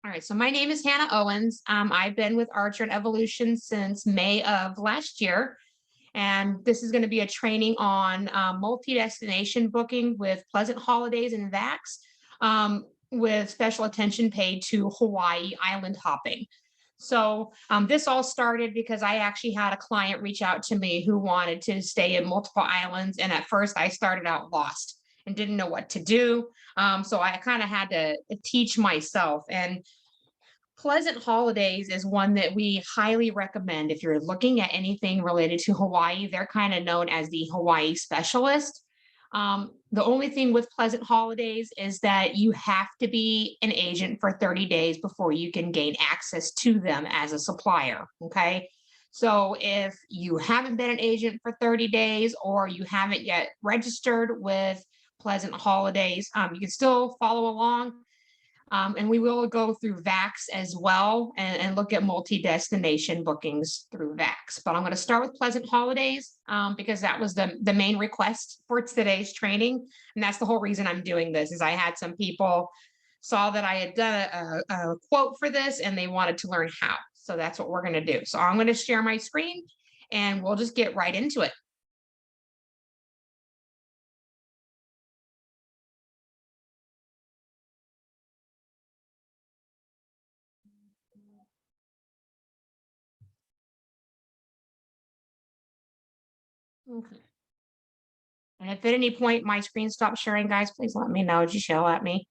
All right, so my name is Hannah Owens. I've been with Archer and Evolution since May of last year, and this is going to be a training on multi-destination booking with Pleasant Holidays and Vax, with special attention paid to Hawaii island hopping. So this all started because I actually had a client reach out to me who wanted to stay in multiple islands, and at first I started out lost and didn't know what to do. So I kind of had to teach myself. And Pleasant Holidays is one that we highly recommend if you're looking at anything related to Hawaii. They're kind of known as the Hawaii specialist. The only thing with Pleasant Holidays is that you have to be an agent for 30 days before you can gain access to them as a supplier. Okay. So if you haven't been an agent for 30 days or you haven't yet registered with Pleasant Holidays, you can still follow along. And we will go through Vax as well and look at multi-destination bookings through Vax. But I'm going to start with Pleasant Holidays because that was the main request for today's training. And that's the whole reason I'm doing this is I had some people saw that I had done a quote for this and they wanted to learn how. So that's what we're going to do. So I'm going to share my screen and we'll just get right into it. Okay. And if at any point my screen stops sharing, guys, please let me know. Just yell at me.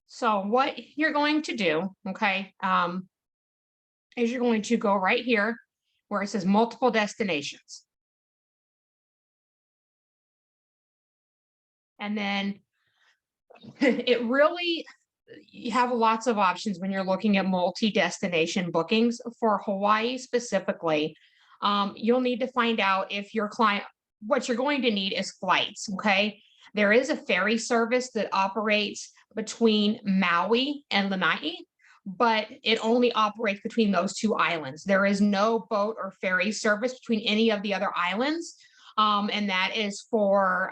So what you're going to do, okay, is you're going to go right here where it says multiple destinations. And then it really, you have lots of options when you're looking at multi-destination bookings for Hawaii specifically. You'll need to find out if your client, what you're going to need is flights, okay? There is a ferry service that operates between Maui and Lanai, but it only operates between those two islands. There is no boat or ferry service between any of the other islands. And that is for,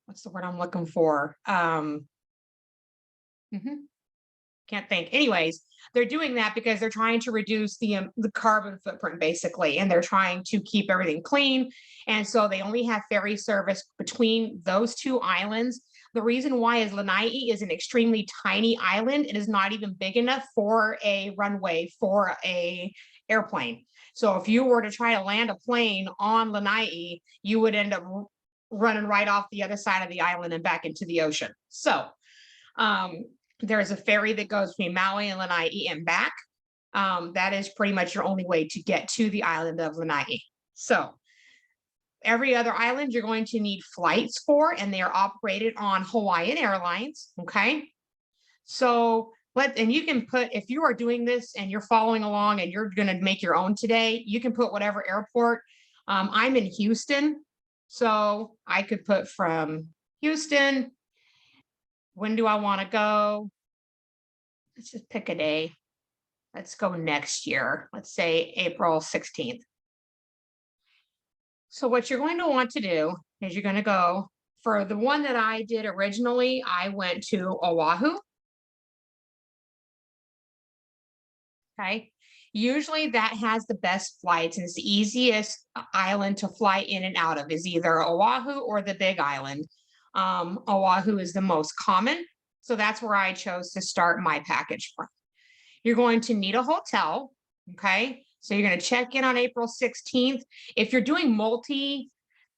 what's the word I'm looking for? Can't think. Anyways, they're doing that because they're trying to reduce the carbon footprint basically, and they're trying to keep everything clean. And so they only have ferry service between those two islands. The reason why is Lanai is an extremely tiny island. It is not even big enough for a runway for a airplane. So if you were to try to land a plane on Lanai, you would end up running right off the other side of the island and back into the ocean. So there's a ferry that goes between Maui and Lanai and back. That is pretty much your only way to get to the island of Lanai. So every other island you're going to need flights for, and they are operated on Hawaiian Airlines. Okay. So and you can put, if you are doing this and you're following along and you're going to make your own today, you can put whatever airport. I'm in Houston, so I could put from Houston. When do I want to go? Let's just pick a day. Let's go next year. Let's say April 16th. So what you're going to want to do is you're going to go for the one that I did originally. I went to Oahu. Okay. Usually that has the best flights and it's the easiest island to fly in and out of is either Oahu or the Big Island. Oahu is the most common. So that's where I chose to start my package from. You're going to need a hotel. Okay. So you're going to check in on April 16th. If you're doing multi,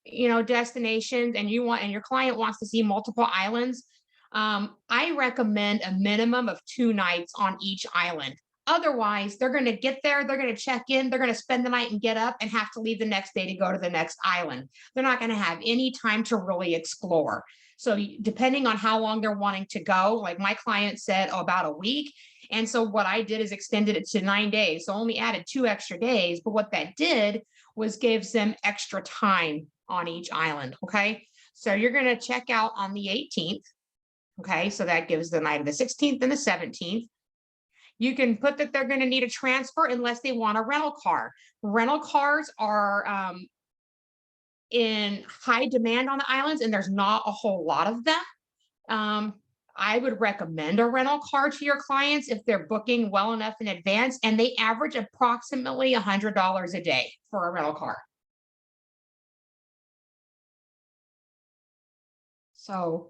destinations and your client wants to see multiple islands, I recommend a minimum of 2 nights on each island. Otherwise, they're going to get there, they're going to check in, they're going to spend the night and get up and have to leave the next day to go to the next island. They're not going to have any time to really explore. So depending on how long they're wanting to go, like my client said, about a week. And so what I did is extended it to 9 days. So only added 2 extra days. But what that did was gives them extra time on each island. Okay. So you're going to check out on the 18th. Okay. So that gives the night of the 16th and the 17th. You can put that they're going to need a transfer unless they want a rental car. Rental cars are in high demand on the islands, and there's not a whole lot of them. I would recommend a rental car to your clients if they're booking well enough in advance, and they average approximately $100 a day for a rental car. So,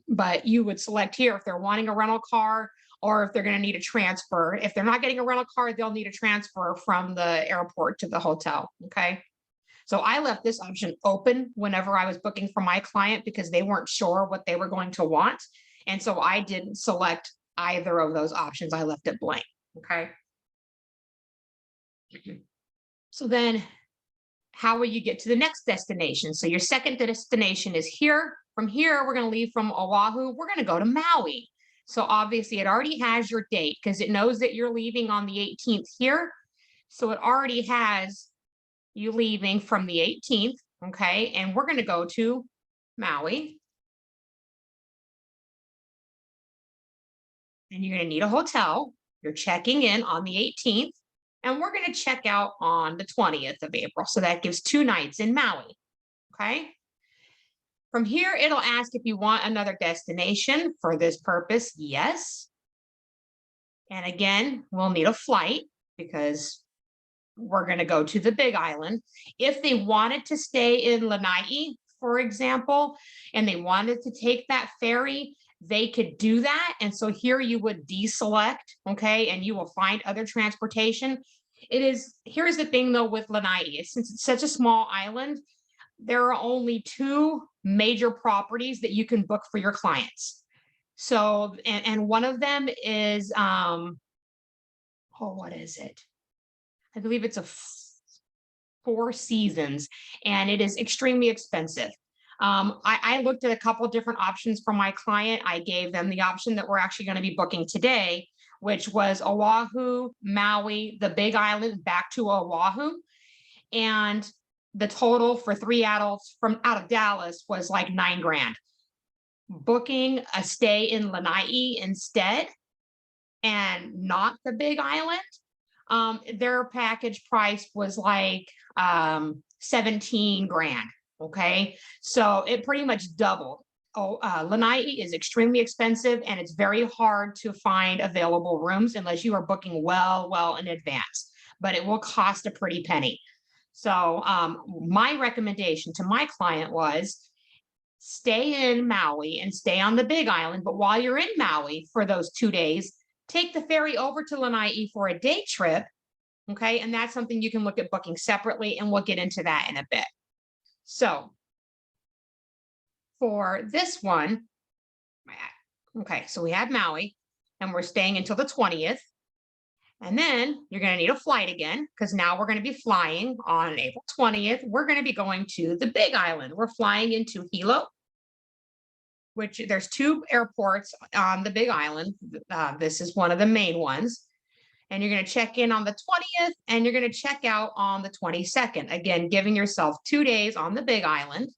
but you would select here if they're wanting a rental car or if they're going to need a transfer. If they're not getting a rental car, they'll need a transfer from the airport to the hotel. Okay. So I left this option open whenever I was booking for my client because they weren't sure what they were going to want. And so I didn't select either of those options. I left it blank. Okay. So then how will you get to the next destination? So your second destination is here. From here, we're going to leave from Oahu. We're going to go to Maui. So obviously it already has your date because it knows that you're leaving on the 18th here. So it already has you leaving from the 18th. Okay. And we're going to go to Maui. And you're going to need a hotel. You're checking in on the 18th. And we're going to check out on the 20th of April. So that gives 2 nights in Maui. Okay. From here, it'll ask if you want another destination for this purpose. Yes. And again, we'll need a flight because we're going to go to the Big Island. If they wanted to stay in Lanai, for example, and they wanted to take that ferry, they could do that. And so here you would deselect, okay, and you will find other transportation. Here's the thing though with Lanai, since it's such a small island, there are only 2 major properties that you can book for your clients. So, and one of them is, what is it? I believe it's a Four Seasons, and it is extremely expensive. I looked at a couple different options for my client. I gave them the option that we're actually going to be booking today, which was Oahu, Maui, the Big Island, back to Oahu. And the total for 3 adults from out of Dallas was like $9,000. Booking a stay in Lanai instead and not the Big Island, their package price was like 17,000. Okay. So it pretty much doubled. Lanai is extremely expensive and it's very hard to find available rooms unless you are booking well in advance, but it will cost a pretty penny. So my recommendation to my client was stay in Maui and stay on the Big Island. But while you're in Maui for those 2 days, take the ferry over to Lanai for a day trip. Okay. And that's something you can look at booking separately, and we'll get into that in a bit. So for this one, okay, so we had Maui and we're staying until the 20th. And then you're going to need a flight again because now we're going to be flying on April 20th. We're going to be going to the Big Island. We're flying into Hilo, which there's 2 airports on the Big Island. This is one of the main ones. And you're going to check in on the 20th and you're going to check out on the 22nd. Again, giving yourself 2 days on the Big Island.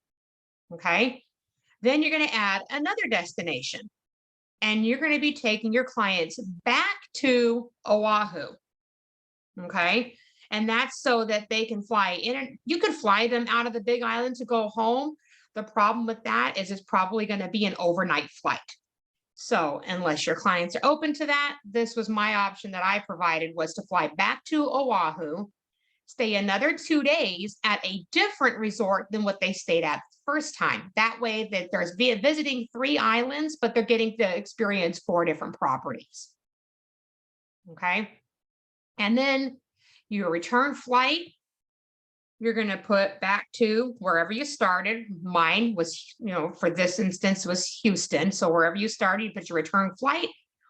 Okay. Then you're going to add another destination and you're going to be taking your clients back to Oahu. Okay. And that's so that they can fly in. You could fly them out of the Big Island to go home. The problem with that is it's probably going to be an overnight flight. So unless your clients are open to that, this was my option that I provided, was to fly back to Oahu, stay another 2 days at a different resort than what they stayed at the first time. That way that there's visiting 3 islands, but they're getting to experience 4 different properties. Okay. And then your return flight, you're going to put back to wherever you started. Mine was, for this instance, was Houston. So wherever you started, you put your return flight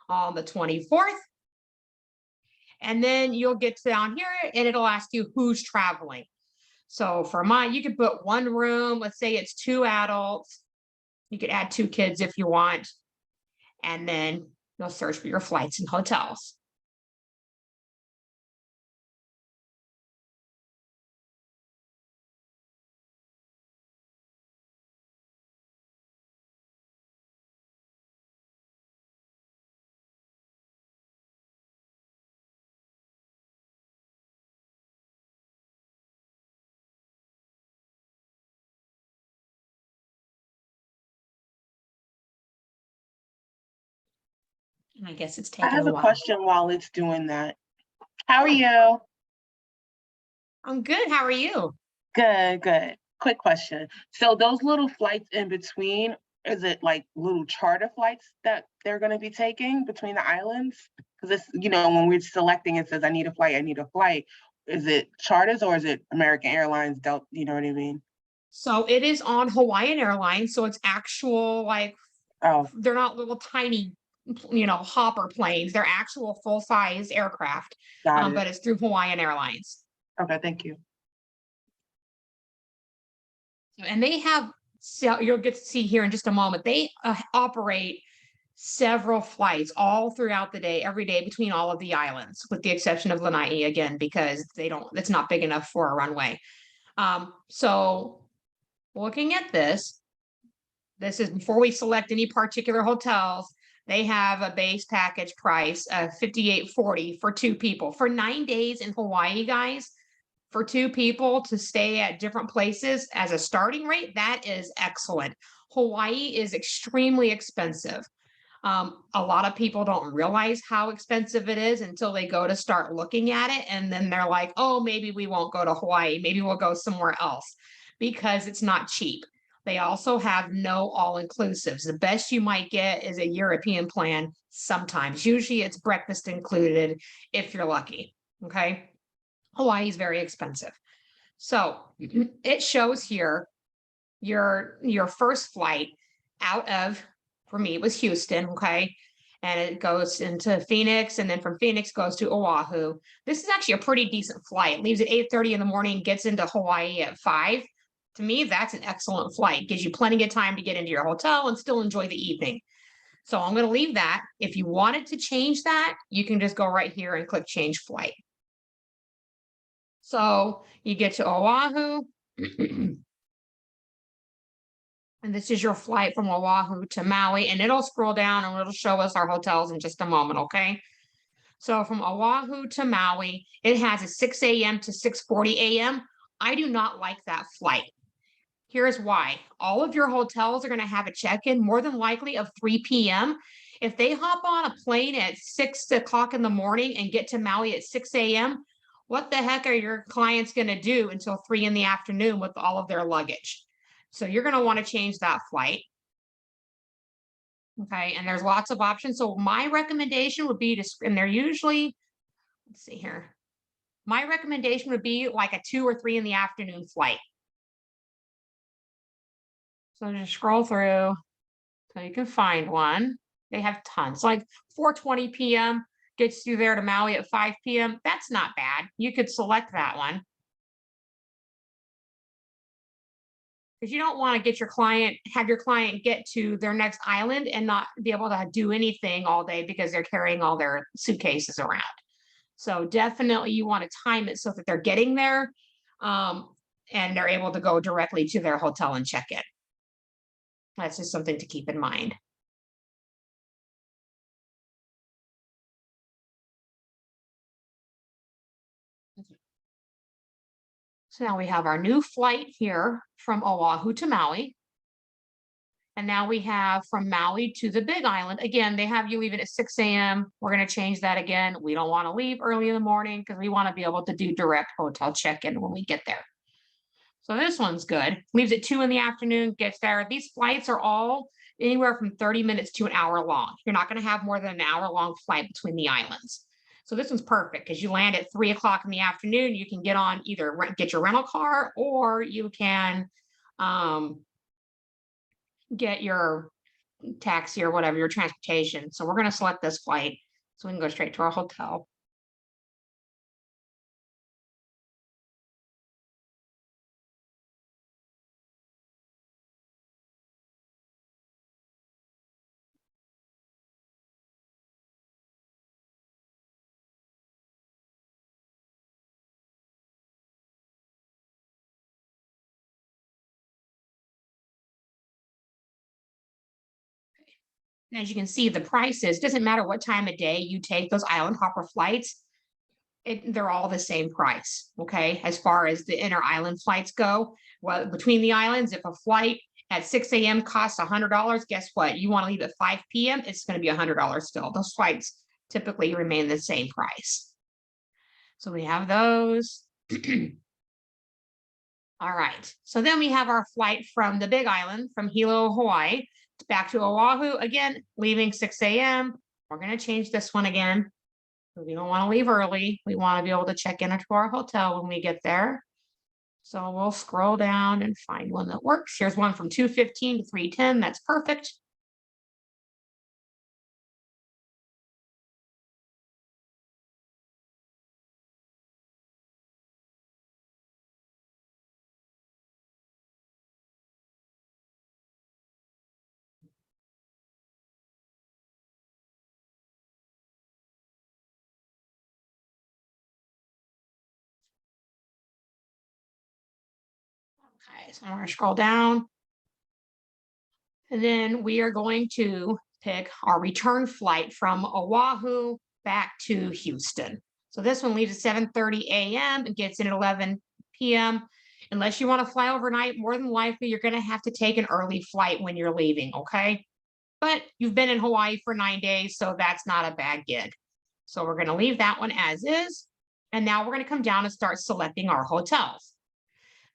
on the 24th. And then you'll get down here and it'll ask you who's traveling. So for mine, you could put 1 room. Let's say it's 2 adults. You could add 2 kids if you want. And then you'll search for your flights and hotels. I guess it's I taken have a a while. question while it's doing that. How are Sure. you? I'm good. How are you? Good, good. Quick question. So those little flights in between, is it like little charter flights that they're going to be taking between the islands? Because it's, when we're selecting, it says, I need a flight, I need a flight. Is it charters or is it American Airlines, Delta, you know what I mean? So it is on Hawaiian Airlines. So it's actual, like, Oh, they're not little tiny, hopper planes. They're actual full size aircraft, got it. but it's through Hawaiian Airlines. Okay, thank you. And they have, so you'll get to see here in just a moment, they operate several flights all throughout the day, every day between all of the islands, with the exception of Lanai again, because it's not big enough for a runway. So looking at this is before we select any particular hotels. They have a base package price of $58.40 for two people for 9 days in Hawaii, guys. For two people to stay at different places as a starting rate, that is excellent. Hawaii is extremely expensive. A lot of people don't realize how expensive it is until they go to start looking at it. And then they're like, oh, maybe we won't go to Hawaii. Maybe we'll go somewhere else because it's not cheap. They also have no all inclusives. The best you might get is a European plan sometimes. Usually it's breakfast included if you're lucky. Okay. Hawaii is very expensive. So it shows here your first flight out of, for me, it was Houston, okay? And it goes into Phoenix, and then from Phoenix goes to Oahu. This is actually a pretty decent flight. It leaves at 8:30 in the morning, gets into Hawaii at 5. To me, that's an excellent flight. Gives you plenty of time to get into your hotel and still enjoy the evening. So I'm going to leave that. If you wanted to change that, you can just go right here and click change flight. So you get to Oahu. And this is your flight from Oahu to Maui, and it'll scroll down and it'll show us our hotels in just a moment, okay? So from Oahu to Maui, it has a 6 a.m. to 6:40 a.m. I do not like that flight. Here's why. All of your hotels are going to have a check-in more than likely of 3 p.m. If they hop on a plane at 6 o'clock in the morning and get to Maui at 6 a.m., what the heck are your clients going to do until 3 in the afternoon with all of their luggage? So you're going to want to change that flight. Okay, and there's lots of options. So my recommendation would be to, and they're usually, let's see here. My recommendation would be like a 2 or 3 in the afternoon flight. So just scroll through so you can find one. They have tons, like 4:20 p.m. gets you there to Maui at 5 p.m. That's not bad. You could select that one. Because you don't want to have your client get to their next island and not be able to do anything all day because they're carrying all their suitcases around. So definitely you want to time it so that they're getting there, and they're able to go directly to their hotel and check in. That's just something to keep in mind. So now we have our new flight here from Oahu to Maui. And now we have from Maui to the Big Island. Again, they have you leaving at 6 a.m. We're going to change that again. We don't want to leave early in the morning because we want to be able to do direct hotel check-in when we get there. So this one's good. Leaves at 2 in the afternoon, gets there. These flights are all anywhere from 30 minutes to an hour long. You're not going to have more than an hour-long flight between the islands. So this one's perfect because you land at 3 o'clock in the afternoon. You can get on either get your rental car, or you can get your taxi or whatever, your transportation. So we're going to select this flight so we can go straight to our hotel. And as you can see, the prices, doesn't matter what time of day you take those island hopper flights, they're all the same price. Okay. As far as the inner island flights go, well, between the islands, if a flight at 6 a.m. costs $100. Guess what? You want to leave at 5 p.m., it's going to be $100 still. Those flights typically remain the same price. So we have those. All right. So then we have our flight from the Big Island, from Hilo, Hawaii, back to Oahu. Again, leaving 6 a.m. We're going to change this one again. We don't want to leave early. We want to be able to check into our hotel when we get there. So we'll scroll down and find one that works. Here's one from 2:15 to 3:10. That's perfect. Okay, so I'm going to scroll down. And then we are going to pick our return flight from Oahu back to Houston. So this one leaves at 7:30 a.m. and gets in at 11 p.m. Unless you want to fly overnight, more than likely you're going to have to take an early flight when you're leaving, okay? But you've been in Hawaii for 9 days, so that's not a bad gig. So we're going to leave that one as is. And now we're going to come down and start selecting our hotels.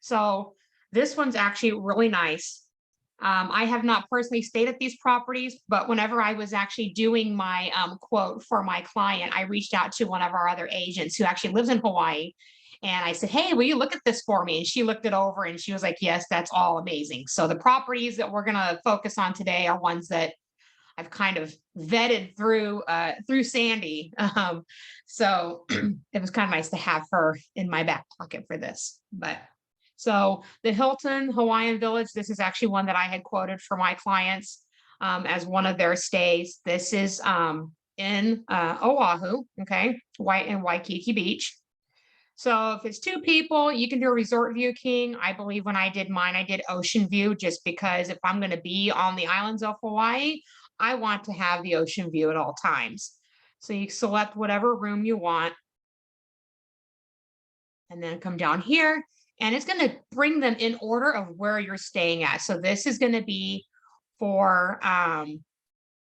So this one's actually really nice. I have not personally stayed at these properties, but whenever I was actually doing my quote for my client, I reached out to one of our other agents who actually lives in Hawaii. And I said, hey, will you look at this for me? And she looked it over and she was like, yes, that's all amazing. So the properties that we're going to focus on today are ones that I've kind of vetted through Sandy. So it was kind of nice to have her in my back pocket for this. But so the Hilton Hawaiian Village, this is actually one that I had quoted for my clients as one of their stays. This is in Oahu, okay, in Waikiki Beach. So if it's 2 people, you can do a resort view, King. I believe when I did mine, I did ocean view, just because if I'm going to be on the islands of Hawaii, I want to have the ocean view at all times. So you select whatever room you want. And then come down here. And it's going to bring them in order of where you're staying at. So this is going to be for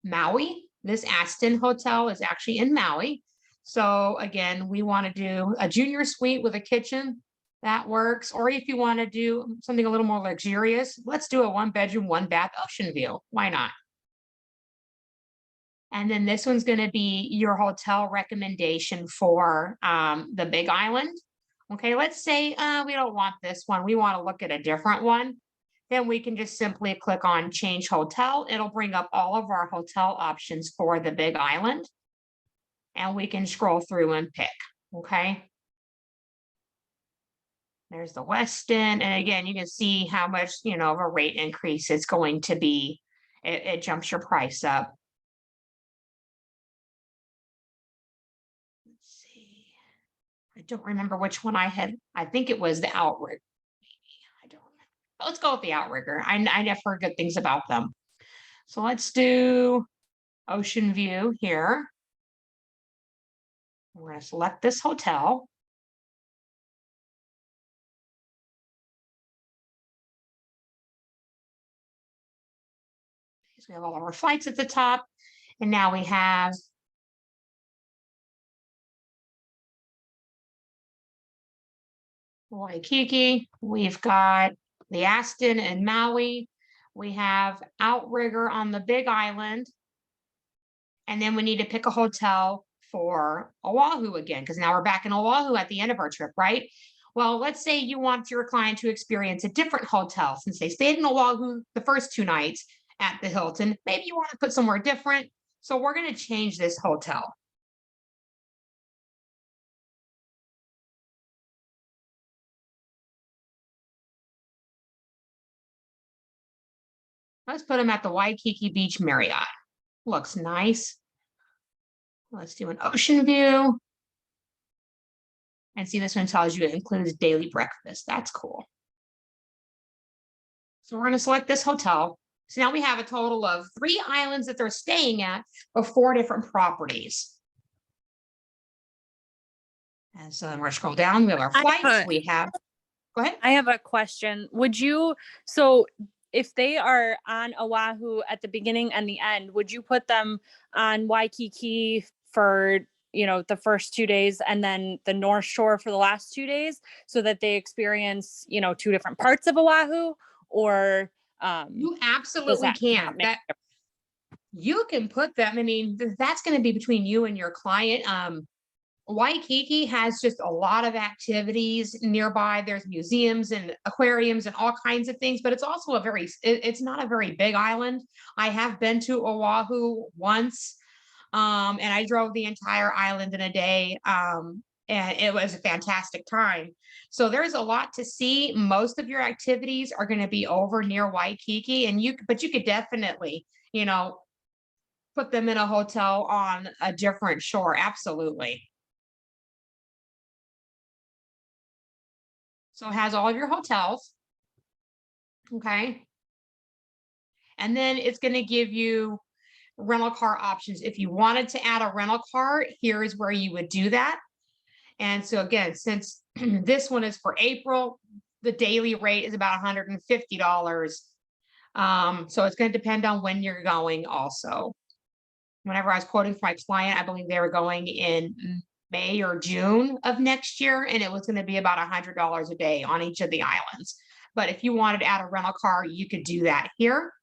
Maui. This Aston Hotel is actually in Maui. So again, we want to do a junior suite with a kitchen. That works. Or if you want to do something a little more luxurious, let's do a 1-bedroom, 1-bath ocean view. Why not? And then this one's going to be your hotel recommendation for the Big Island. Okay, let's say we don't want this one. We want to look at a different one. Then we can just simply click on change hotel. It'll bring up all of our hotel options for the Big Island. And we can scroll through and pick, okay? There's the Westin. And again, you can see how much, of a rate increase it's going to be. It jumps your price up. Let's see. I don't remember which one I had. I think it was the Outrigger. I don't remember. Let's go with the Outrigger. I never heard good things about them. So let's do Ocean View here. We're going to select this hotel. So we have all of our flights at the top. And now we have Waikiki. We've got the Aston and Maui. We have Outrigger on the Big Island. And then we need to pick a hotel for Oahu again, because now we're back in Oahu at the end of our trip, right? Well, let's say you want your client to experience a different hotel since they stayed in Oahu the first 2 nights at the Hilton. Maybe you want to put somewhere different. So we're going to change this hotel. Let's put them at the Waikiki Beach Marriott. Looks nice. Let's do an ocean view. And see, this one tells you it includes daily breakfast. That's cool. So we're going to select this hotel. So now we have a total of 3 islands that they're staying at of 4 different properties. And so then we're going to scroll down. We have our flights. We have, go ahead. I have a question. So if they are on Oahu at the beginning and the end, would you put them on Waikiki for, the first 2 days and then the North Shore for the last 2 days so that they experience, two different parts of Oahu? Or You does absolutely that can. not make That you can put them. I mean, that's going to be between you and your client. Waikiki has just a lot of activities nearby. There's museums and aquariums and all kinds of things, but it's also it's not a very big island. I have been to Oahu once, and I drove the entire island in a day. And it was a fantastic time. So there's a lot to see. Most of your activities are going to be over near Waikiki, but you could definitely, you know, put them in a hotel on a different shore. Absolutely. So it has all of your hotels. Okay. And then it's going to give you rental car options. If you wanted to add a rental car, here is where you would do that. And so again, since this one is for April, the daily rate is about $150. So it's going to depend on when you're going also. Whenever I was quoting for my client, I believe they were going in May or June of next year, and it was going to be about $100 a day on each of the islands. But if you wanted to add a rental car, you could do that here.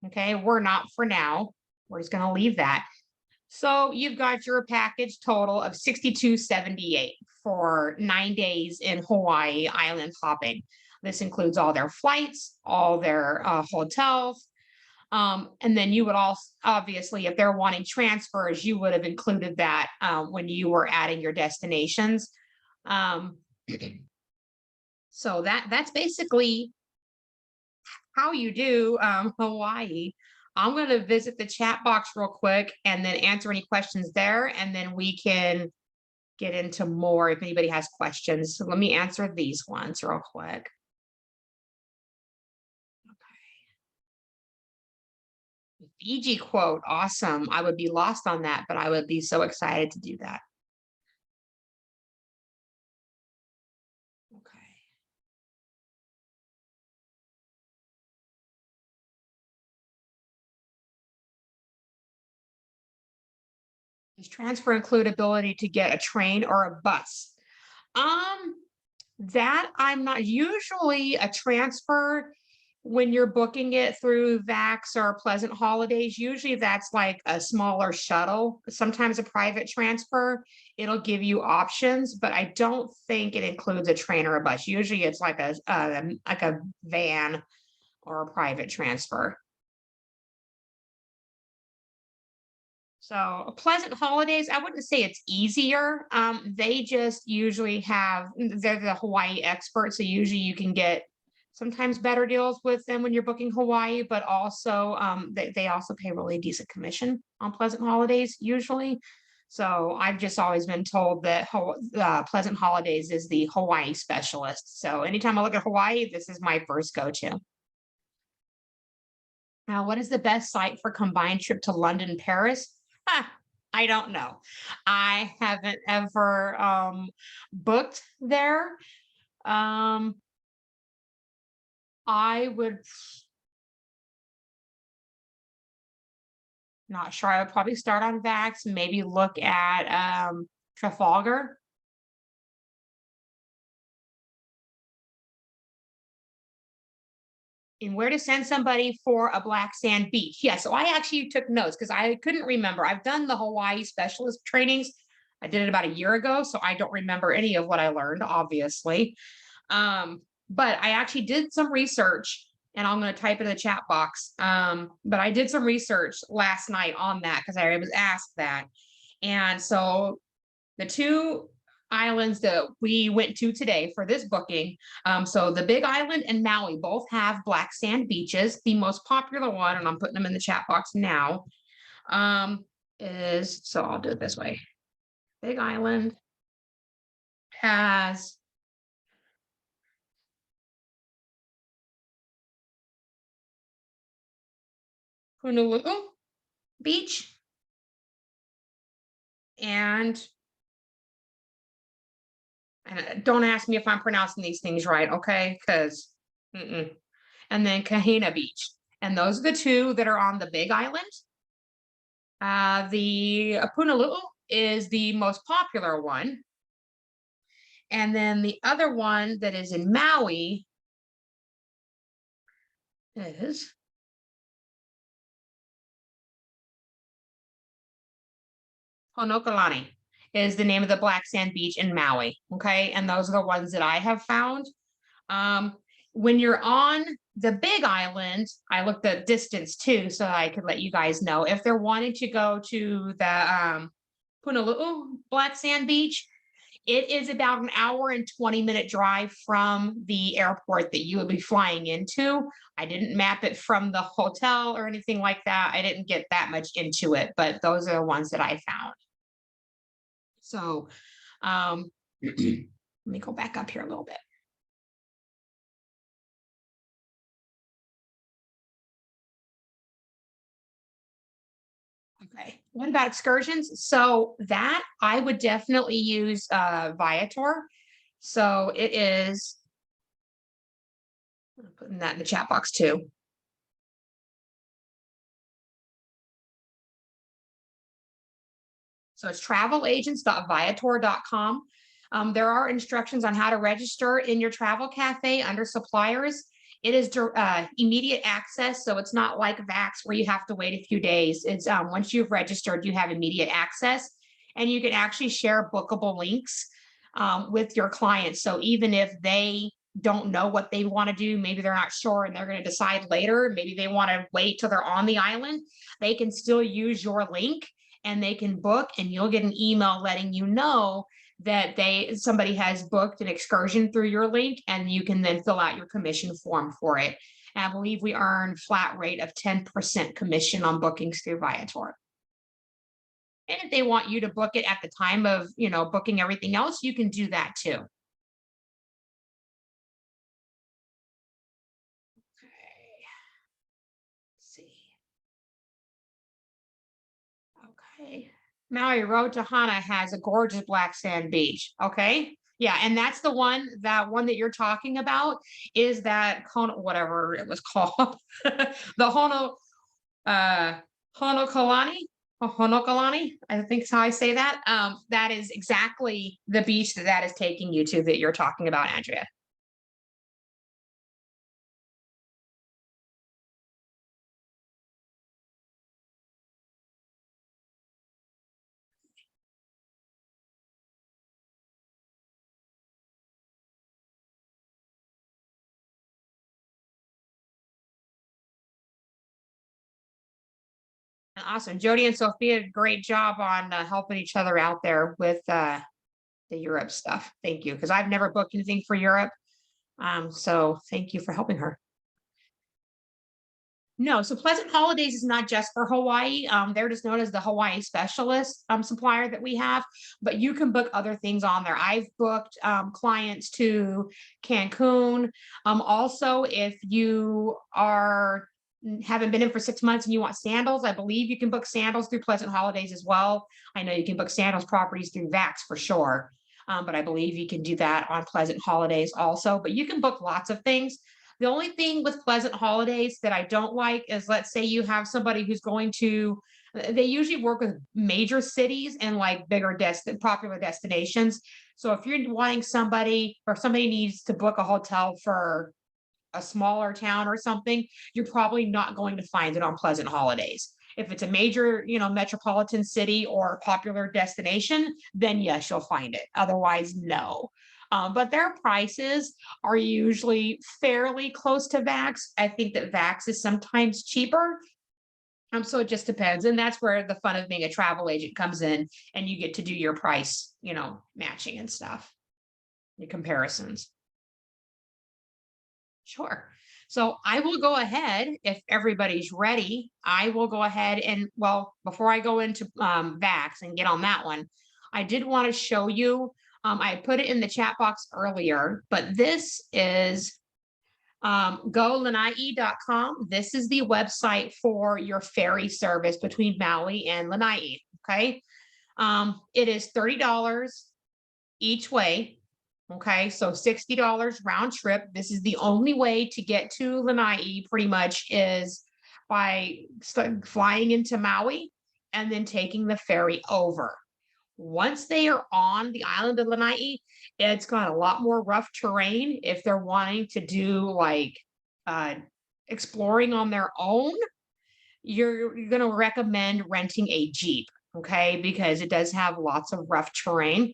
Okay, we're not for now. We're just going to leave that. So you've got your package total of $62.78 for 9 days in Hawaii island hopping. This includes all their flights, all their hotels. And then you would also, obviously, if they're wanting transfers, you would have included that when you were adding your destinations. So that's basically how you do Hawaii. I'm going to visit the chat box real quick and then answer any questions there, and then we can get into more if anybody has questions. So let me answer these ones real quick. Fiji quote, awesome. I would be lost on that, but I would be so excited to do that. Okay. Does transfer include ability to get a train or a bus? That I'm not usually a transfer when you're booking it through Vax or Pleasant Holidays. Usually that's like a smaller shuttle, sometimes a private transfer. It'll give you options, but I don't think it includes a train or a bus. Usually it's like a van or a private transfer. So Pleasant Holidays, I wouldn't say it's easier. They just usually they're the Hawaii experts. So usually you can get sometimes better deals with them when you're booking Hawaii, but also they also pay really decent commission on Pleasant Holidays usually. So I've just always been told that Pleasant Holidays is the Hawaii specialist. So anytime I look at Hawaii, this is my first go-to. Now, what is the best site for combined trip to London, Paris? I don't know. I haven't ever booked there. I would not sure. I would probably start on Vax, maybe look at Trafalgar. And where to send somebody for a black sand beach. Yeah, so I actually took notes because I couldn't remember. I've done the Hawaii specialist trainings. I did it about a year ago, so I don't remember any of what I learned, obviously. But I actually did some research, and I'm going to type it in the chat box. But I did some research last night on that because I was asked that. And so the two islands that we went to today for this booking. So the Big Island and Maui both have black sand beaches. The most popular one, and I'm putting them in the chat box now, so I'll do it this way. Big Island has Honolulu Beach and don't ask me if I'm pronouncing these things right, okay? Because and then Kahina Beach. And those are the two that are on the Big Island. The Punaluu is the most popular one. And then the other one that is in Maui is Honokalani, is the name of the black sand beach in Maui. Okay. And those are the ones that I have found. When you're on the Big Island, I looked at distance too, so I could let you guys know if they're wanting to go to the Punaluu black sand beach. It is about an hour and 20-minute drive from the airport that you would be flying into. I didn't map it from the hotel or anything like that. I didn't get that much into it, but those are the ones that I found. So let me go back up here a little bit. Okay, what about excursions? So that I would definitely use Viator. So it is, I'm putting that in the chat box too. So it's travelagents.viator.com. There are instructions on how to register in your travel cafe under suppliers. It is immediate access, so it's not like Vax where you have to wait a few days. It's once you've registered, you have immediate access, and you can actually share bookable links with your clients. So even if they don't know what they want to do, maybe they're not sure and they're going to decide later, maybe they want to wait till they're on the island, they can still use your link and they can book, and you'll get an email letting you know that somebody has booked an excursion through your link, and you can then fill out your commission form for it. And I believe we earn flat rate of 10% commission on bookings through Viator. And if they want you to book it at the time of, booking everything else, you can do that too. Okay. Let's see. Okay. Maui Road to Hana has a gorgeous black sand beach. Okay. Yeah, and that's the one that you're talking about is that whatever it was called, the Honokalani, I think is how I say that. That is exactly the beach that is taking you to that you're talking about, Andrea. Awesome. Jody and Sophia did a great job on helping each other out there with the Europe stuff. Thank you. Because I've never booked anything for Europe. So thank you for helping her. No, so Pleasant Holidays is not just for Hawaii. They're just known as the Hawaii specialist supplier that we have, but you can book other things on there. I've booked clients to Cancun. Also, if you haven't been in for 6 months and you want sandals, I believe you can book sandals through Pleasant Holidays as well. I know you can book sandals properties through Vax for sure, but I believe you can do that on Pleasant Holidays also. But you can book lots of things. The only thing with Pleasant Holidays that I don't like is, let's say you have somebody who's going to, they usually work with major cities and like bigger popular destinations. So if you're wanting somebody or somebody needs to book a hotel for a smaller town or something, you're probably not going to find it on Pleasant Holidays. If it's a major, metropolitan city or popular destination, then yes, you'll find it. Otherwise, no. But their prices are usually fairly close to Vax. I think that Vax is sometimes cheaper. So it just depends. And that's where the fun of being a travel agent comes in, and you get to do your price, matching and stuff, your comparisons. Sure. So I will go ahead, if everybody's ready, I will go ahead and, well, before I go into Vax and get on that one, I did want to show you, I put it in the chat box earlier, but this is golanai.com. This is the website for your ferry service between Maui and Lanai. Okay. It is $30 each way. Okay, so $60 round trip. This is the only way to get to Lanai pretty much is by flying into Maui and then taking the ferry over. Once they are on the island of Lanai, it's got a lot more rough terrain. If they're wanting to do like exploring on their own, you're going to recommend renting a Jeep, okay? Because it does have lots of rough terrain.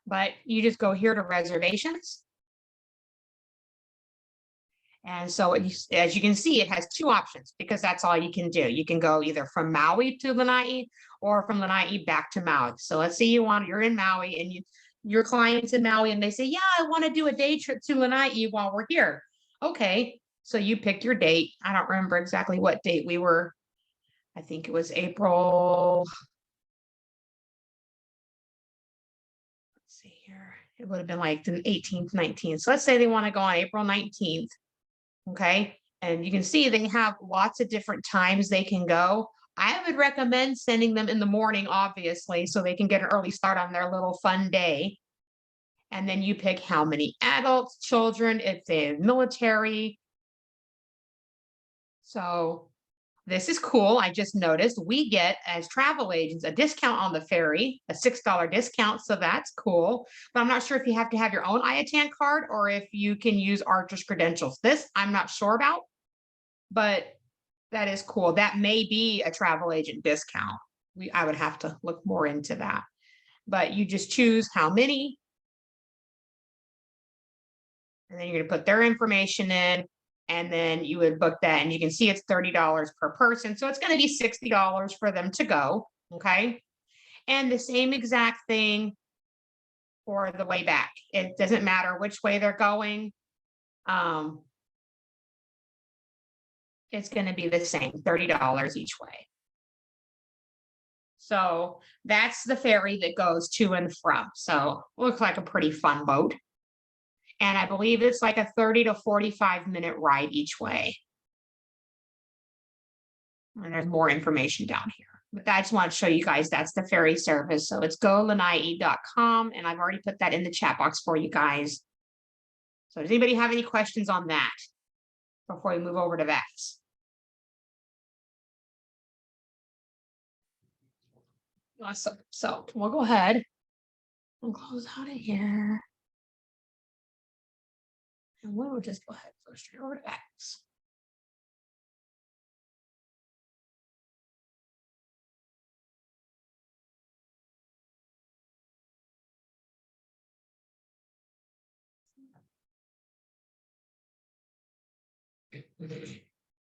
But you just go here to reservations. And so as you can see, it has two options because that's all you can do. You can go either from Maui to Lanai or from Lanai back to Maui. So let's say you're in Maui and your client's in Maui and they say, yeah, I want to do a day trip to Lanai while we're here. Okay, so you pick your date. I don't remember exactly what date we were. I think it was April. Let's see here. It would have been like the 18th, 19th. So let's say they want to go on April 19th. Okay. And you can see they have lots of different times they can go. I would recommend sending them in the morning, obviously, so they can get an early start on their little fun day. And then you pick how many adults, children, if they have military. So this is cool. I just noticed we get as travel agents a discount on the ferry, a $6 discount. So that's cool. But I'm not sure if you have to have your own IATAN card or if you can use Archer's credentials. This I'm not sure about, but that is cool. That may be a travel agent discount. I would have to look more into that. But you just choose how many. And then you're going to put their information in. And then you would book that and you can see it's $30 per person. So it's going to be $60 for them to go. Okay. And the same exact thing for the way back. It doesn't matter which way they're going. It's going to be the same, $30 each way. So that's the ferry that goes to and from. So looks like a pretty fun boat. And I believe it's like a 30 to 45-minute ride each way. And there's more information down here. But I just want to show you guys that's the ferry service. So it's golanai.com. And I've already put that in the chat box for you guys. So does anybody have any questions on that before we move over to Vax? Awesome. So we'll go ahead and close out of here. And we'll just go ahead and go straight over to Vax.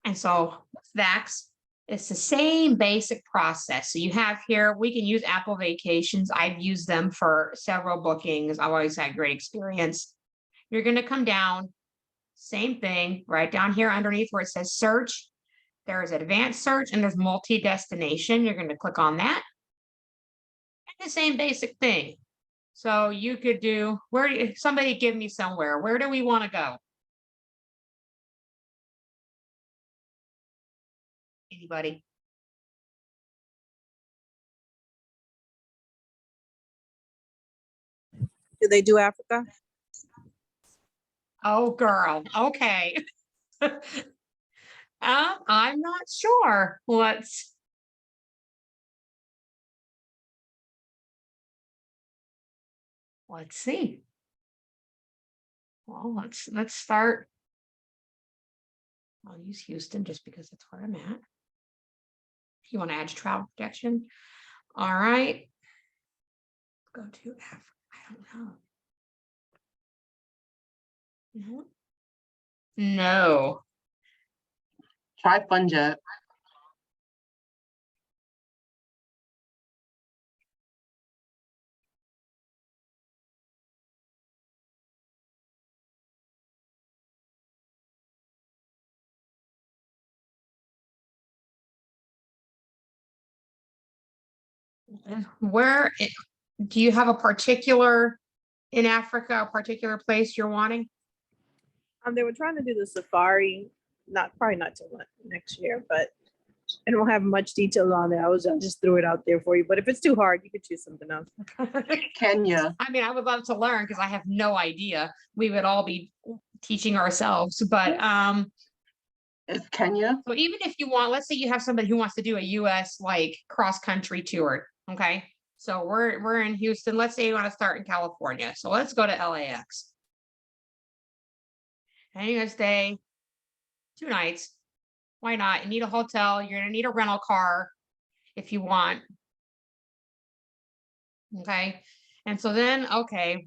And so Vax, it's the same basic process. So you have here, we can use Apple Vacations. I've used them for several bookings. I've always had great experience. You're going to come down, same thing, right down here underneath where it says search. There's advanced search and there's multi-destination. You're going to click on that. And the same basic thing. So you could do, somebody give me somewhere. Where do we want to go? Anybody? Do they do Africa? Oh, girl. Okay. I'm not sure. Let's see. Well, let's start. I'll use Houston just because that's where I'm at. You want to add travel protection? All right. Go to Africa. I don't know. No. Try Funjet. Where do you have a particular in Africa, a particular place you're wanting? They were trying to do the safari, probably not till next year, but I don't have much details on it. I just threw it out there for you. But if it's too hard, you could choose something else. Kenya. I mean, I would love to learn because I have no idea. We would all be teaching ourselves, but Is Kenya? so even if you want, let's say you have somebody who wants to do a US like cross country tour, okay? So we're in Houston. Let's say you want to start in California. So let's go to LAX. And you're gonna stay 2 nights. Why not? You need a hotel, you're gonna need a rental car if you want. Okay. And so then, okay,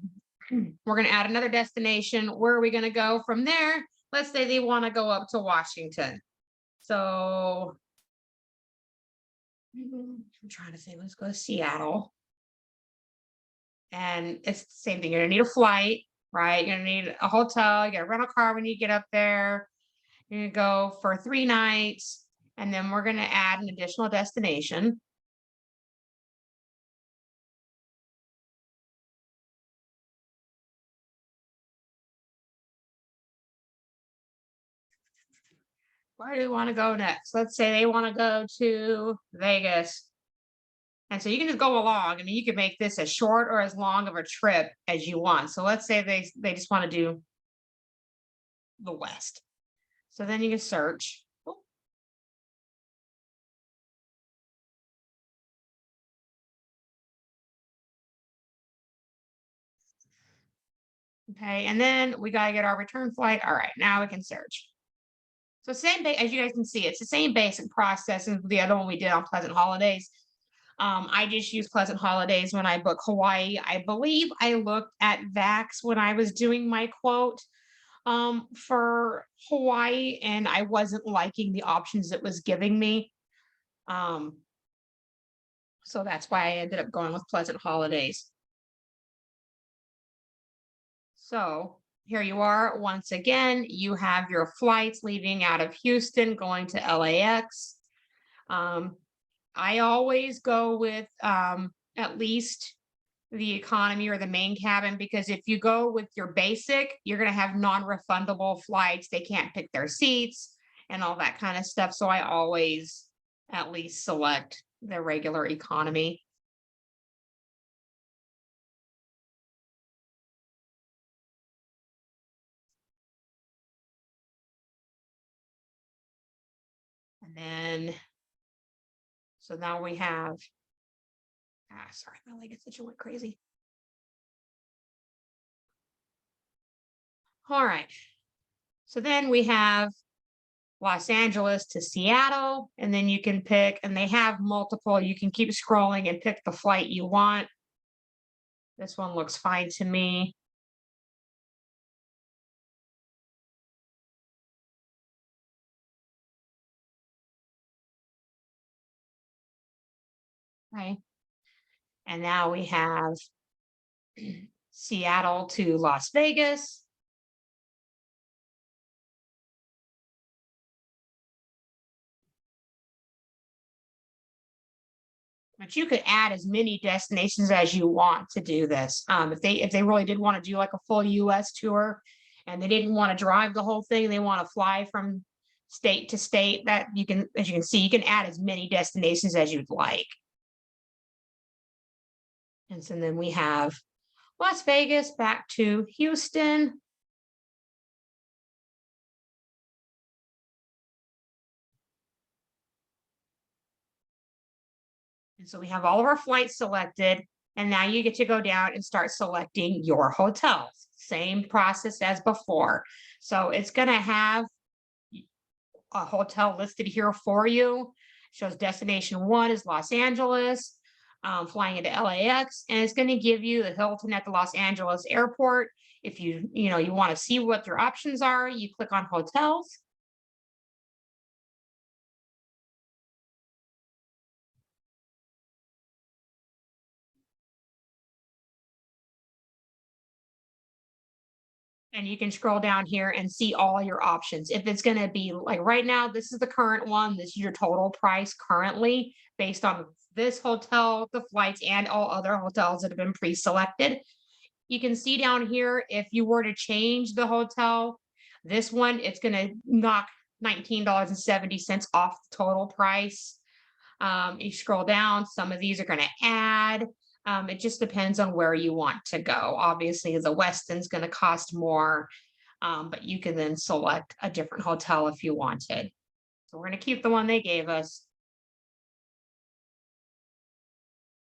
we're going to add another destination. Where are we going to go from there? Let's say they want to go up to Washington. So I'm trying to say, let's go to Seattle. And it's the same thing. You're going to need a flight, right? You're going to need a hotel. You got to rent a car when you get up there. You're going to go for 3 nights. And then we're going to add an additional destination. Where do we want to go next? Let's say they want to go to Vegas. And so you can just go along. I mean, you can make this as short or as long of a trip as you want. So let's say they just want to do the West. So then you can search. Oh. Okay, and then we got to get our return flight. All right, now we can search. So same, as you guys can see, it's the same basic process as the other one we did on Pleasant Holidays. I just use Pleasant Holidays when I book Hawaii. I believe I looked at Vax when I was doing my quote for Hawaii, and I wasn't liking the options it was giving me. So that's why I ended up going with Pleasant Holidays. So here you are. Once again, you have your flights leaving out of Houston, going to LAX. I always go with at least the economy or the main cabin, because if you go with your basic, you're going to have non-refundable flights. They can't pick their seats and all that kind of stuff. So I always at least select the regular economy. And then, so now we have, sorry, my leg is itching like crazy. All right. So then we have Los Angeles to Seattle, and then you can pick, and they have multiple, you can keep scrolling and pick the flight you want. This one looks fine to me. Okay. And now we have Seattle to Las Vegas. But you could add as many destinations as you want to do this. If they really did want to do like a full US tour and they didn't want to drive the whole thing, they want to fly from state to state, that you can, as you can see, you can add as many destinations as you'd like. And so then we have Las Vegas back to Houston. And so we have all of our flights selected, and now you get to go down and start selecting your hotels. Same process as before. So it's going to have a hotel listed here for you. It shows destination 1 is Los Angeles, flying into LAX, and it's going to give you the Hilton at the Los Angeles airport. If you want to see what their options are, you click on hotels. And you can scroll down here and see all your options. If it's going to be like right now, this is the current one. This is your total price currently based on this hotel, the flights, and all other hotels that have been pre-selected. You can see down here, if you were to change the hotel, this one, it's going to knock $19.70 off the total price. You scroll down, some of these are going to add. It just depends on where you want to go. Obviously, the Westin's going to cost more, but you can then select a different hotel if you wanted. So we're going to keep the one they gave us.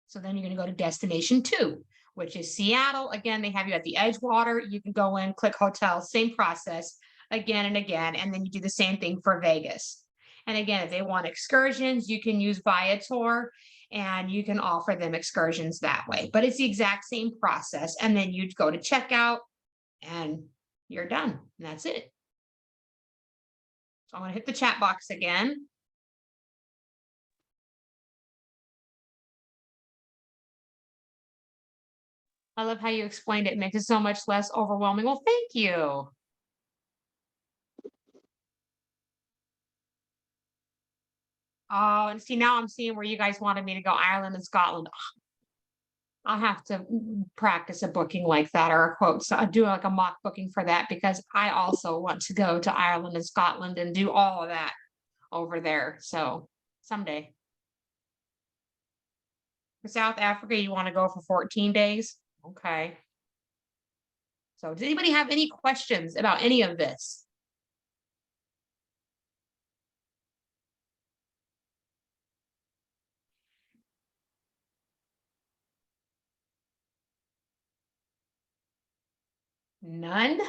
So then you're going to go to destination 2, which is Seattle. Again, they have you at the Edgewater. You can go in, click hotel, same process again and again. And then you do the same thing for Vegas. And again, if they want excursions, you can use Viator and you can offer them excursions that way. But it's the exact same process. And then you'd go to checkout and you're done. And that's it. So I'm going to hit the chat box again. I love how you explained it. It makes it so much less overwhelming. Well, thank you. Oh, and see, now I'm seeing where you guys wanted me to go, Ireland and Scotland. I'll have to practice a booking like that, or a quote. So I'll do like a mock booking for that, because I also want to go to Ireland and Scotland and do all of that over there. So someday. For South Africa, you want to go for 14 days? Okay. So does anybody have any questions about any of this? None?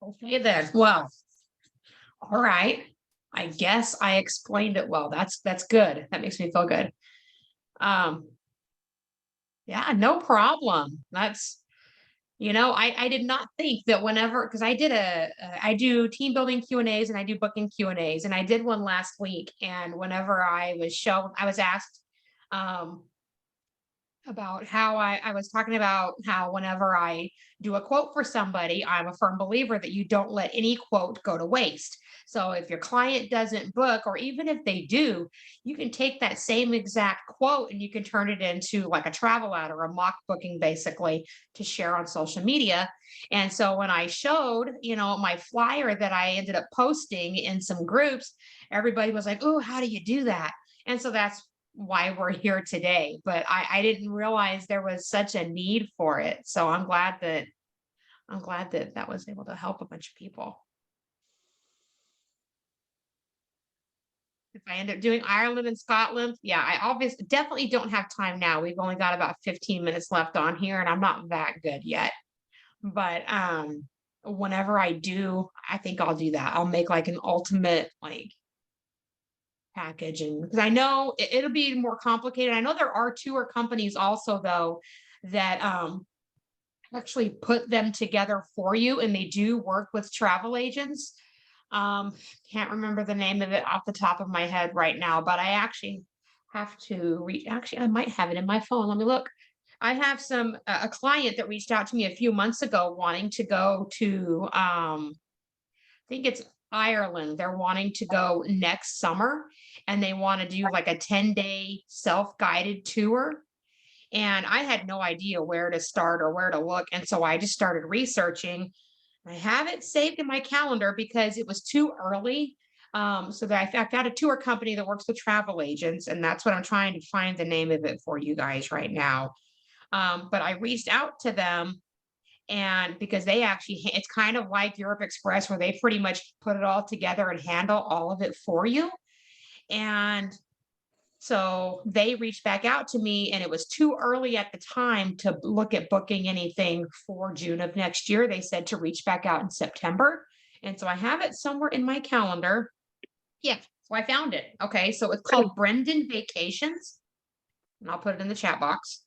Okay then. Well, all right. I guess I explained it well. That's good. That makes me feel good. Yeah, no problem. That's, I did not think that whenever, because I do team building Q&As and I do booking Q&As, and I did one last week. And whenever I was asked, about how I was talking about how whenever I do a quote for somebody, I'm a firm believer that you don't let any quote go to waste. So if your client doesn't book, or even if they do, you can take that same exact quote and you can turn it into like a travel ad or a mock booking, basically, to share on social media. And so when I showed, my flyer that I ended up posting in some groups, everybody was like, "Oh, how do you do that?" And so that's why we're here today. But I didn't realize there was such a need for it. So I'm glad that that was able to help a bunch of people. If I end up doing Ireland and Scotland, yeah, I obviously definitely don't have time now. We've only got about 15 minutes left on here, and I'm not that good yet. But whenever I do, I think I'll do that. I'll make like an ultimate package, and because I know it'll be more complicated. I know there are tour companies also, though, that actually put them together for you, and they do work with travel agents. Can't remember the name of it off the top of my head right now, but I actually have to actually, I might have it in my phone. Let me look. I have a client that reached out to me a few months ago wanting to go to I think it's Ireland. They're wanting to go next summer, and they want to do like a 10-day self-guided tour. And I had no idea where to start or where to look. And so I just started researching. I have it saved in my calendar because it was too early. So that I've got a tour company that works with travel agents, and that's what I'm trying to find the name of it for you guys right now. But I reached out to them, and because it's kind of like Europe Express, where they pretty much put it all together and handle all of it for you. And so they reached back out to me, and it was too early at the time to look at booking anything for June of next year. They said to reach back out in September. And so I have it somewhere in my calendar. Yeah, so I found it. Okay, so it's called Brendan Vacations, and I'll put it in the chat box.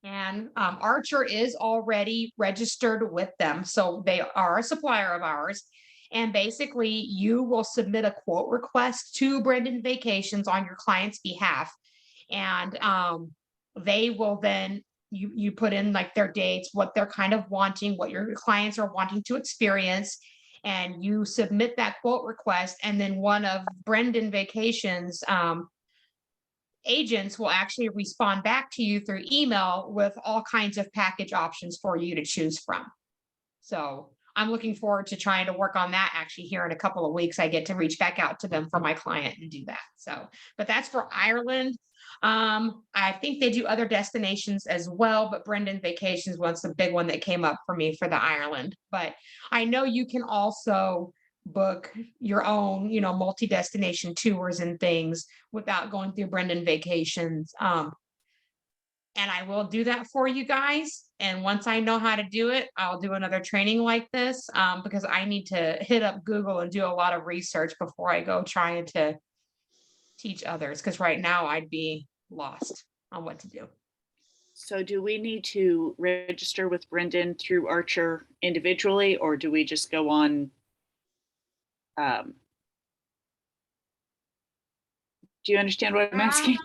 And Archer is already registered with them. So they are a supplier of ours. And basically, you will submit a quote request to Brendan Vacations on your client's behalf. And they will then, you put in like their dates, what they're kind of wanting, what your clients are wanting to experience. And you submit that quote request. And then one of Brendan Vacations agents will actually respond back to you through email with all kinds of package options for you to choose from. So I'm looking forward to trying to work on that actually here in a couple of weeks. I get to reach back out to them for my client and do that. So, but that's for Ireland. I think they do other destinations as well, but Brendan Vacations was the big one that came up for me for the Ireland. But I know you can also book your own, multi-destination tours and things without going through Brendan Vacations. And I will do that for you guys. And once I know how to do it, I'll do another training like this, because I need to hit up Google and do a lot of research before I go trying to teach others. Because right now I'd be lost on what to do. So do we need to register with Brendan through Archer individually, or do we just go on? Do you understand what I'm asking?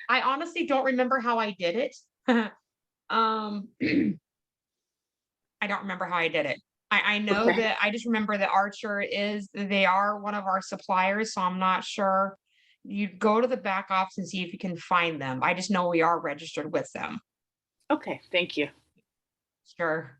I honestly don't remember how I did it. I don't remember how I did it. I know Okay. that I just remember that Archer they are one of our suppliers, so I'm not sure. You go to the back office and see if you can find them. I just know we are registered with them. Okay, thank you. Sure.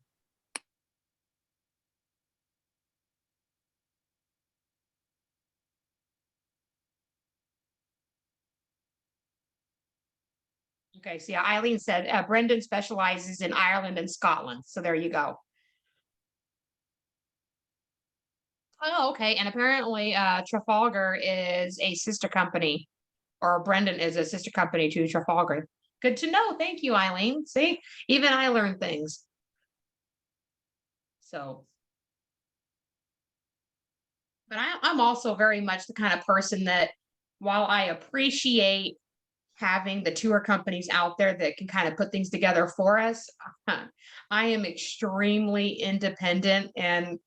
Okay, so yeah, Eileen said Brendan specializes in Ireland and Scotland. So there you go. Oh, okay. And apparently Trafalgar is a sister company, or Brendan is a sister company to Trafalgar. Good to know. Thank you, Eileen. See, even I learned things. So, but I'm also very much the kind of person that while I appreciate having the tour companies out there that can kind of put things together for us, I am extremely independent and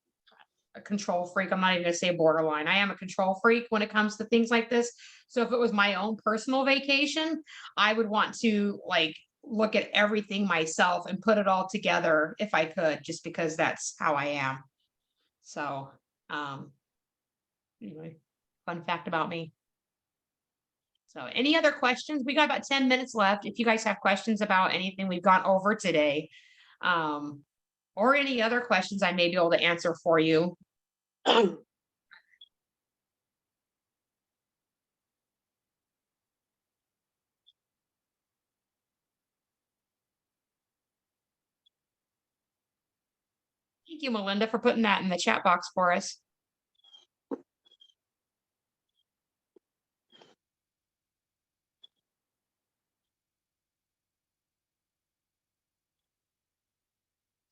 a control freak. I'm not even going to say borderline. I am a control freak when it comes to things like this. So if it was my own personal vacation, I would want to like look at everything myself and put it all together if I could, just because that's how I am. So, anyway, fun fact about me. So any other questions? We got about 10 minutes left. If you guys have questions about anything we've gone over today, or any other questions I may be able to answer for you. Thank you, Melinda, for putting that in the chat box for us.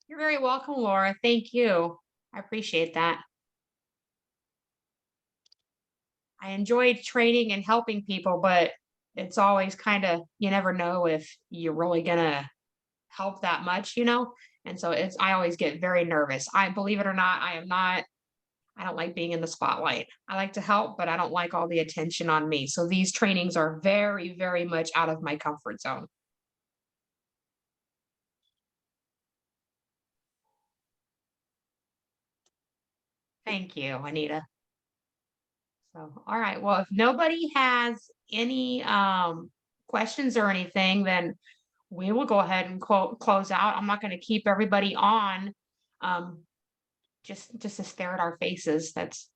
You're very welcome, Laura. Thank you. I appreciate that. I enjoyed training and helping people, but it's always kind of, you never know if you're really gonna help that much, And so I always get very nervous. I believe it or not, I don't like being in the spotlight. I like to help, but I don't like all the attention on me. So these trainings are very, very much out of my comfort zone. Thank you, Anita. So, all right. Well, if nobody has any questions or anything, then we will go ahead and close out. I'm not going to keep everybody on just to stare at our faces. That's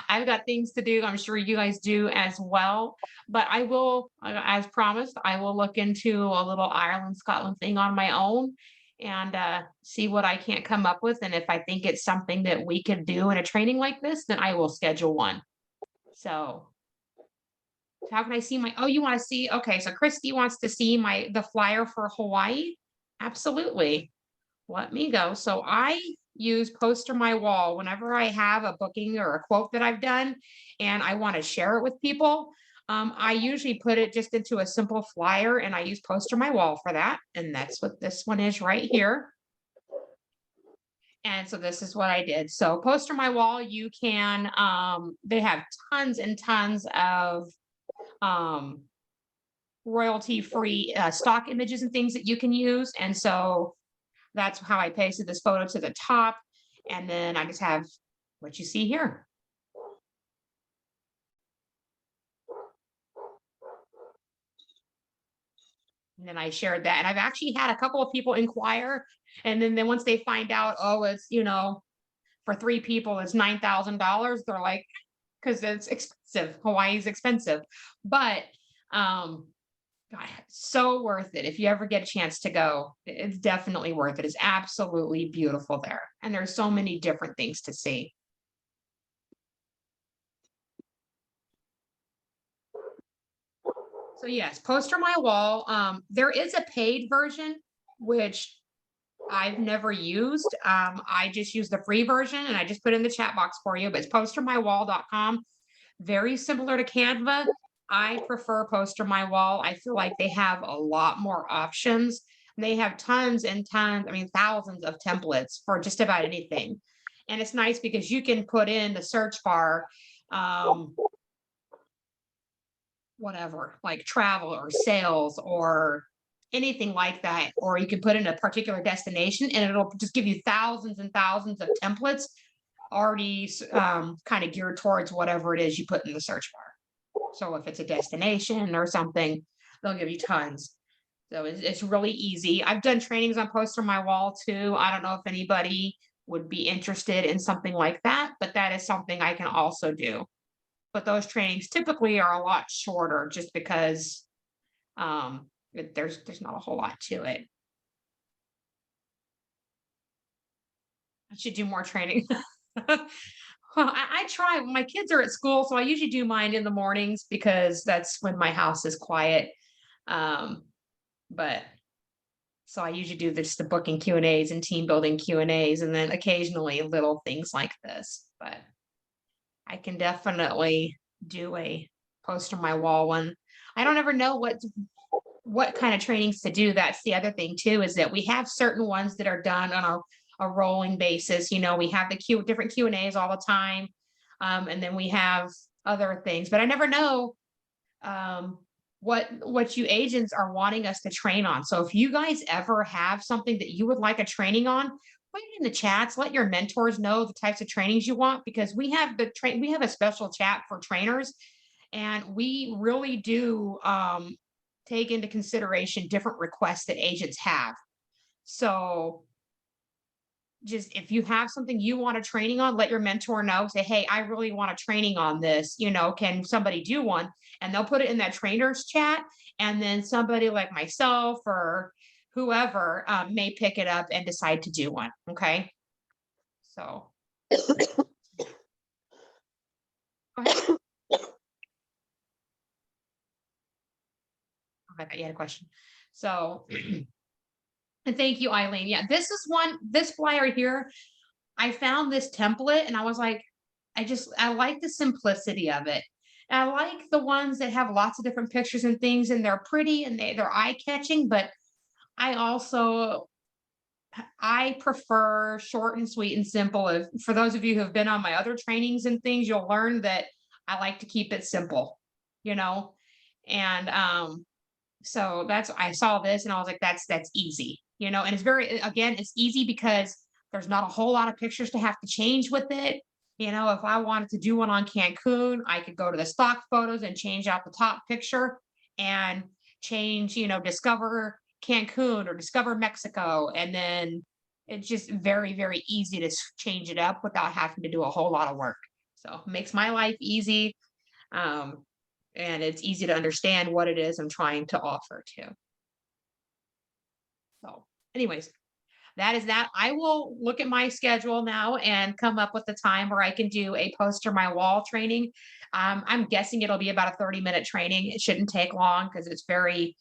I've got things to do. I'm sure you guys do as well. But I will, as promised, I will look into a little Ireland, Scotland thing on my own and see what I can't come up with. And if I think it's something that we could do in a training like this, then I will schedule one. So how can I see oh, you want to see? Okay, so Christy wants to see the flyer for Hawaii. Absolutely. Let me go. So I use Poster My Wall whenever I have a booking or a quote that I've done and I want to share it with people. I usually put it just into a simple flyer and I use Poster My Wall for that. And that's what this one is right here. And so this is what I did. So Poster My Wall, you can, they have tons and tons of royalty-free stock images and things that you can use. And so that's how I pasted this photo to the top. And then I just have what you see here. And then I shared that. And I've actually had a couple of people inquire. And then once they find out, oh, it's, for 3 people, it's $9,000. They're like, because it's expensive. Hawaii is expensive. But God, so worth it. If you ever get a chance to go, it's definitely worth it. It's absolutely beautiful there. And there's so many different things to see. So yes, poster my wall. There is a paid version, which I've never used. I just use the free version and I just put in the chat box for you, but it's postermywall.com. Very similar to Canva. I prefer Poster My Wall. I feel like they have a lot more options. They have tons and tons, I mean, thousands of templates for just about anything. And it's nice because you can put in the search bar, whatever, like travel or sales or anything like that. Or you can put in a particular destination and it'll just give you thousands and thousands of templates already kind of geared towards whatever it is you put in the search bar. So if it's a destination or something, they'll give you tons. So it's really easy. I've done trainings on Poster My Wall too. I don't know if anybody would be interested in something like that, but that is something I can also do. But those trainings typically are a lot shorter just because there's not a whole lot to it. I should do more training. Well, I try. My kids are at school, so I usually do mine in the mornings because that's when my house is quiet. But so I usually do this, the booking Q&As and team building Q&As, and then occasionally little things like this. But I can definitely do a poster my wall one. I don't ever know what kind of trainings to do. That's the other thing too, is that we have certain ones that are done on a rolling basis. We have the different Q&As all the time. And then we have other things, but I never know what you agents are wanting us to train on. So if you guys ever have something that you would like a training on, put it in the chats, let your mentors know the types of trainings you want, because we have we have a special chat for trainers, and we really do take into consideration different requests that agents have. So just if you have something you want a training on, let your mentor know. Say, hey, I really want a training on this. Can somebody do one? And they'll put it in that trainers chat. And then somebody like myself or whoever may pick it up and decide to do one. Okay. So. Go ahead. Okay, you had a question. So. And thank you, Eileen. Yeah, this flyer here, I found this template and I was like, I like the simplicity of it. And I like the ones that have lots of different pictures and things, and they're pretty and they're eye-catching, but I prefer short and sweet and simple. For those of you who have been on my other trainings and things, you'll learn that I like to keep it simple, and so I saw this and I was like, that's easy, and it's it's easy because there's not a whole lot of pictures to have to change with it. If I wanted to do one on Cancun, I could go to the stock photos and change out the top picture and change, discover Cancun or discover Mexico. And then it's just very, very easy to change it up without having to do a whole lot of work. So it makes my life easy. And it's easy to understand what it is I'm trying to offer too. So anyways, that is that. I will look at my schedule now and come up with the time where I can do a poster my wall training. I'm guessing it'll be about a 30-minute training. It shouldn't take long because it's very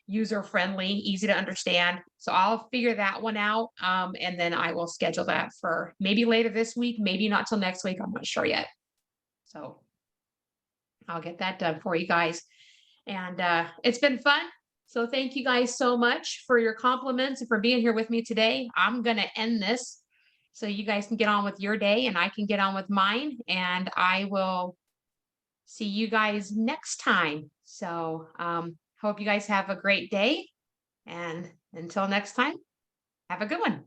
user-friendly, easy to understand. So I'll figure that one out. And then I will schedule that for maybe later this week, maybe not till next week. I'm not sure yet. So I'll get that done for you guys. And it's been fun. So thank you guys so much for your compliments and for being here with me today. I'm going to end this so you guys can get on with your day and I can get on with mine. And I will see you guys next time. So hope you guys have a great day. And until next time, have a good one.